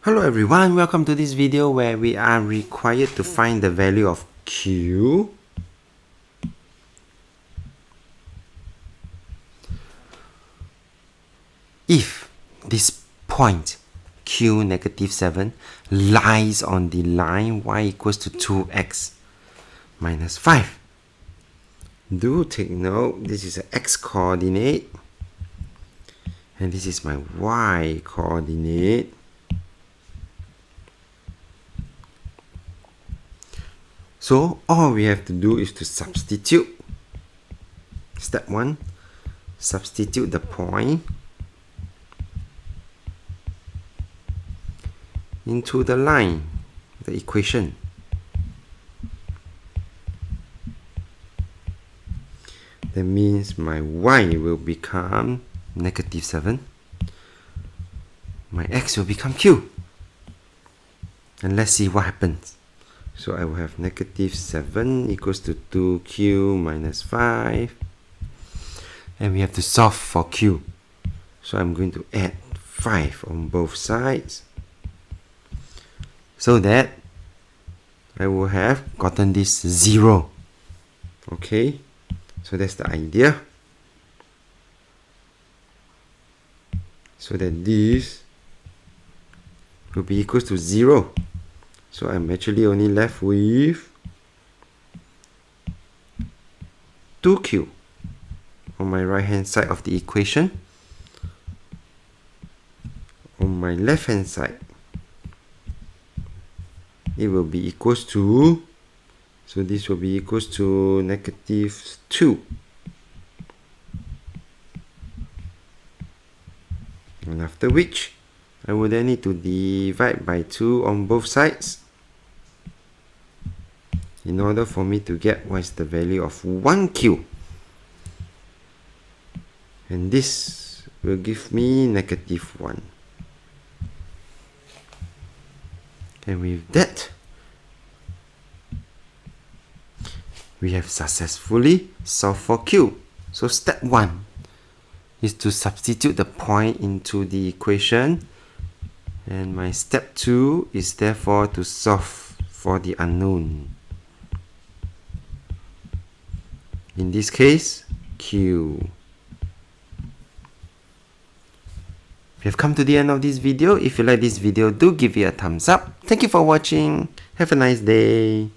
Hello everyone, welcome to this video where we are required to find the value of Q if this point Q negative 7 lies on the line y equals to 2x minus 5. Do take note, this is an x coordinate and this is my y coordinate. So all we have to do is to substitute. Step 1, substitute the point into the line, the equation. That means my y will become negative 7. My x will become q. And let's see what happens. So I will have negative 7 equals to 2q minus 5. And we have to solve for q. So I'm going to add 5 on both sides, so that I will have gotten this 0. Okay, so that's the idea. So that this will be equals to 0. So I'm actually only left with 2q on my right hand side of the equation. On my left hand side, it will be equals to, so this will be equals to negative 2. And after which, I will then need to divide by 2 on both sides in order for me to get what is the value of 1q. And this will give me negative 1. And with that, we have successfully solved for q. So step 1 is to substitute the point into the equation. And my step 2 is therefore to solve for the unknown. In this case, q. We have come to the end of this video. If you like this video, do give it a thumbs up. Thank you for watching. Have a nice day.